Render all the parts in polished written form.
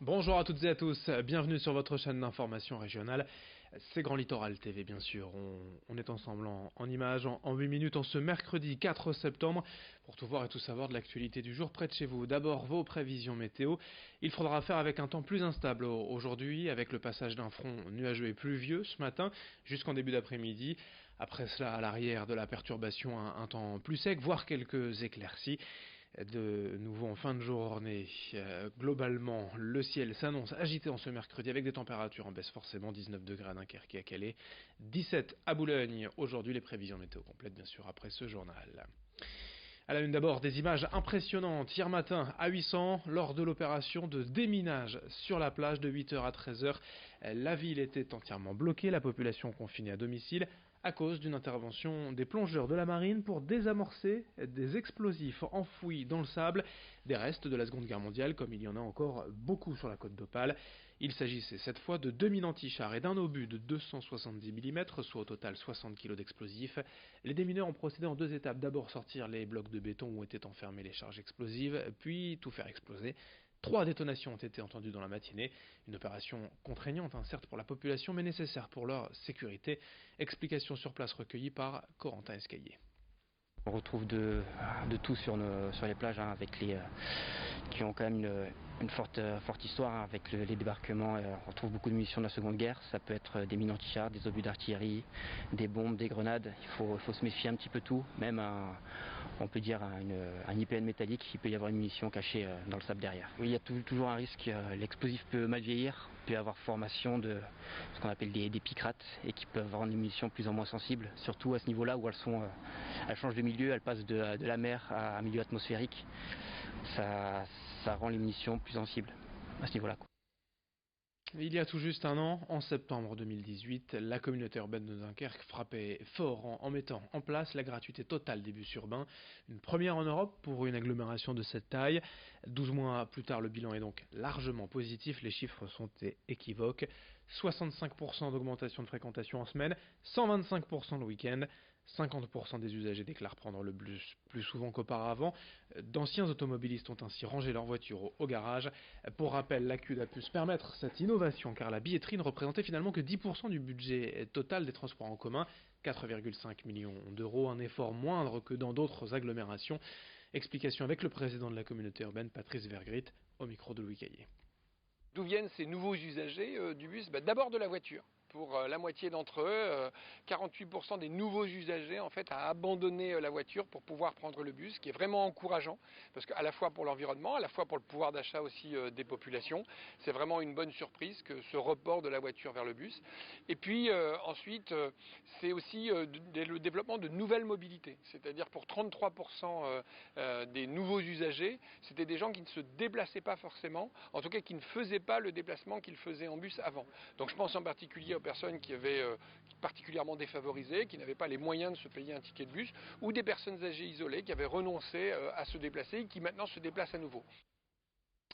Bonjour à toutes et à tous, bienvenue sur votre chaîne d'information régionale, c'est Grand Littoral TV bien sûr, on est ensemble en images, en 8 minutes en ce mercredi 4 septembre pour tout voir et tout savoir de l'actualité du jour près de chez vous. D'abord vos prévisions météo, il faudra faire avec un temps plus instable aujourd'hui avec le passage d'un front nuageux et pluvieux ce matin jusqu'en début d'après-midi. Après cela à l'arrière de la perturbation un temps plus sec, voire quelques éclaircies. De nouveau en fin de journée, globalement, le ciel s'annonce agité en ce mercredi avec des températures en baisse forcément, 19 degrés à Dunkerque et à Calais, 17 à Boulogne. Aujourd'hui, les prévisions météo complètes, bien sûr, après ce journal. À la une d'abord, des images impressionnantes. Hier matin, à 800, lors de l'opération de déminage sur la plage de 8h à 13h, la ville était entièrement bloquée, la population confinée à domicile, à cause d'une intervention des plongeurs de la marine pour désamorcer des explosifs enfouis dans le sable, des restes de la Seconde Guerre mondiale, comme il y en a encore beaucoup sur la côte d'Opale. Il s'agissait cette fois de 2000 antichars et d'un obus de 270 mm, soit au total 60 kg d'explosifs. Les démineurs ont procédé en deux étapes. D'abord sortir les blocs de béton où étaient enfermées les charges explosives, puis tout faire exploser. 3 détonations ont été entendues dans la matinée. Une opération contraignante, certes pour la population, mais nécessaire pour leur sécurité. Explication sur place recueillie par Corentin Escaillé. On retrouve de tout sur les plages, avec qui ont quand même une forte histoire, avec les débarquements. On retrouve beaucoup de munitions de la Seconde Guerre. Ça peut être des mines anti-chars, des obus d'artillerie, des bombes, des grenades. Il faut se méfier un petit peu tout. Même on peut dire un IPN métallique, il peut y avoir une munition cachée dans le sable derrière. Oui, il y a toujours un risque. L'explosif peut mal vieillir, il peut y avoir formation de ce qu'on appelle des picrates et qui peuvent rendre les munitions plus ou moins sensibles, surtout à ce niveau-là où elles changent de milieu, elles passent de la mer à un milieu atmosphérique. Ça rend les munitions plus sensibles à ce niveau-là. Il y a tout juste un an, en septembre 2018, la communauté urbaine de Dunkerque frappait fort en mettant en place la gratuité totale des bus urbains, une première en Europe pour une agglomération de cette taille. 12 mois plus tard, le bilan est donc largement positif, les chiffres sont équivoques. 65% d'augmentation de fréquentation en semaine, 125% le week-end, 50% des usagers déclarent prendre le bus plus souvent qu'auparavant. D'anciens automobilistes ont ainsi rangé leur voiture au garage. Pour rappel, la CUD a pu se permettre cette innovation car la billetterie ne représentait finalement que 10% du budget total des transports en commun, 4,5 millions d'euros, un effort moindre que dans d'autres agglomérations. Explication avec le président de la communauté urbaine, Patrice Vergrit, au micro de Louis Caillé. D'où viennent ces nouveaux usagers du bus? D'abord de la voiture. Pour la moitié d'entre eux, 48% des nouveaux usagers en fait a abandonné la voiture pour pouvoir prendre le bus, ce qui est vraiment encourageant, parce qu'à la fois pour l'environnement, à la fois pour le pouvoir d'achat aussi des populations, c'est vraiment une bonne surprise que ce report de la voiture vers le bus. Et puis ensuite, c'est aussi le développement de nouvelles mobilités, c'est-à-dire pour 33% des nouveaux usagers, c'était des gens qui ne se déplaçaient pas forcément, en tout cas qui ne faisaient pas le déplacement qu'ils faisaient en bus avant. Donc je pense en particulier aux personnes qui avaient particulièrement défavorisées, qui n'avaient pas les moyens de se payer un ticket de bus, ou des personnes âgées isolées qui avaient renoncé à se déplacer et qui maintenant se déplacent à nouveau.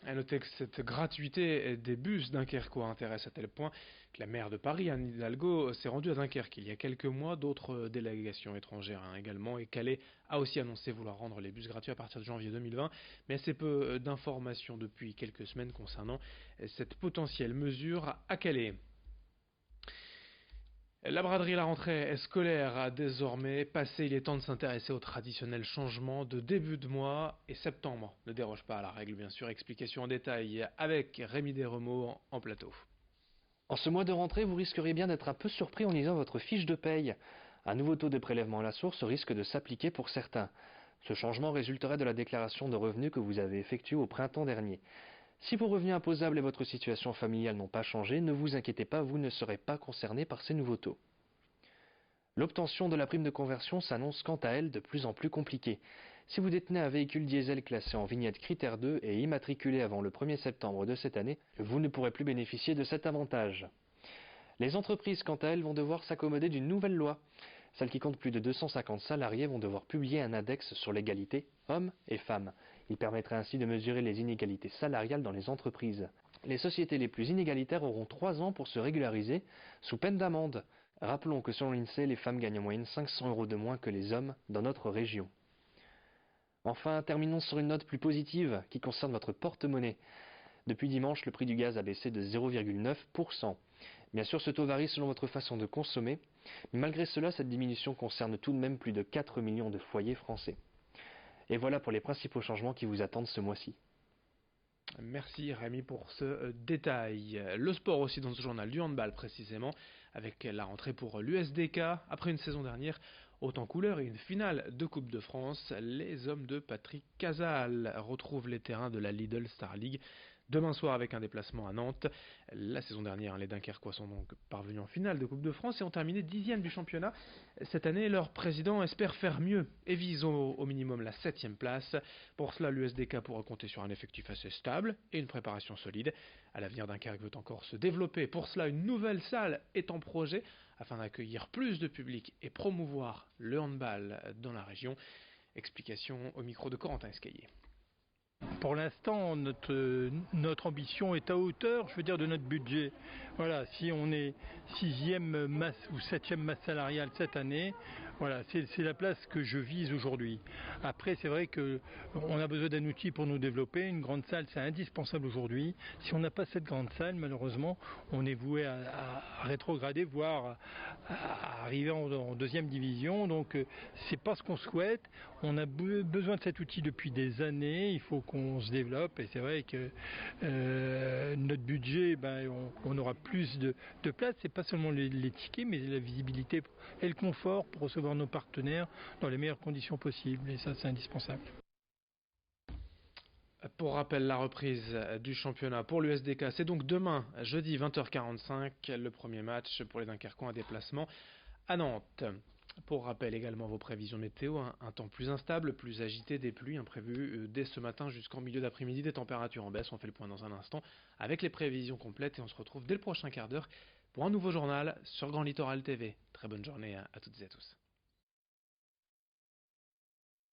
À noter que cette gratuité des bus dunkerquois intéresse à tel point que la maire de Paris, Anne Hidalgo, s'est rendue à Dunkerque il y a quelques mois. D'autres délégations étrangères également, et Calais a aussi annoncé vouloir rendre les bus gratuits à partir de janvier 2020, mais assez peu d'informations depuis quelques semaines concernant cette potentielle mesure à Calais. La braderie La rentrée scolaire a désormais passé, il est temps de s'intéresser au traditionnel changement de début de mois, et septembre ne déroge pas à la règle bien sûr. Explication en détail avec Rémi Desremeaux en plateau. En ce mois de rentrée, vous risqueriez bien d'être un peu surpris en lisant votre fiche de paye. Un nouveau taux de prélèvement à la source risque de s'appliquer pour certains. Ce changement résulterait de la déclaration de revenus que vous avez effectuée au printemps dernier. Si vos revenus imposables et votre situation familiale n'ont pas changé, ne vous inquiétez pas, vous ne serez pas concerné par ces nouveaux taux. L'obtention de la prime de conversion s'annonce quant à elle de plus en plus compliquée. Si vous détenez un véhicule diesel classé en vignette critère 2 et immatriculé avant le 1er septembre de cette année, vous ne pourrez plus bénéficier de cet avantage. Les entreprises, quant à elles, vont devoir s'accommoder d'une nouvelle loi. Celles qui comptent plus de 250 salariés vont devoir publier un index sur l'égalité hommes et femmes. Il permettrait ainsi de mesurer les inégalités salariales dans les entreprises. Les sociétés les plus inégalitaires auront 3 ans pour se régulariser, sous peine d'amende. Rappelons que selon l'INSEE, les femmes gagnent en moyenne 500 € de moins que les hommes dans notre région. Enfin, terminons sur une note plus positive qui concerne votre porte-monnaie. Depuis dimanche, le prix du gaz a baissé de 0,9%. Bien sûr, ce taux varie selon votre façon de consommer, mais malgré cela, cette diminution concerne tout de même plus de 4 millions de foyers français. Et voilà pour les principaux changements qui vous attendent ce mois-ci. Merci Rémi pour ce détail. Le sport aussi dans ce journal du handball précisément, avec la rentrée pour l'USDK. Après une saison dernière haute en couleurs et une finale de Coupe de France, les hommes de Patrick Casal retrouvent les terrains de la Lidl Star League demain soir avec un déplacement à Nantes. La saison dernière, les Dunkerquois sont donc parvenus en finale de Coupe de France et ont terminé 10e du championnat. Cette année, leur président espère faire mieux et vise au minimum la 7e place. Pour cela, l'USDK pourra compter sur un effectif assez stable et une préparation solide. À l'avenir, Dunkerque veut encore se développer. Pour cela, une nouvelle salle est en projet afin d'accueillir plus de public et promouvoir le handball dans la région. Explication au micro de Corentin Escaillé. Pour l'instant, notre ambition est à hauteur, de notre budget. Voilà, si on est 6e masse ou 7e masse salariale cette année, voilà, c'est la place que je vise aujourd'hui. Après, c'est vrai qu'on a besoin d'un outil pour nous développer. Une grande salle, c'est indispensable aujourd'hui. Si on n'a pas cette grande salle, malheureusement, on est voué à rétrograder, voire à arriver en deuxième division. Donc, c'est pas ce qu'on souhaite. On a besoin de cet outil depuis des années. Il faut qu'on se développe. Et c'est vrai que notre budget, on aura plus de place. C'est pas seulement les tickets, mais la visibilité et le confort pour recevoir nos partenaires dans les meilleures conditions possibles. Et ça, c'est indispensable. Pour rappel, la reprise du championnat pour l'USDK, c'est donc demain, jeudi 20h45, le premier match pour les Dunkerquois, un déplacement à Nantes. Pour rappel également vos prévisions météo, un temps plus instable, plus agité, des pluies imprévues dès ce matin jusqu'en milieu d'après-midi, des températures en baisse. On fait le point dans un instant avec les prévisions complètes et on se retrouve dès le prochain quart d'heure pour un nouveau journal sur Grand Littoral TV. Très bonne journée à toutes et à tous.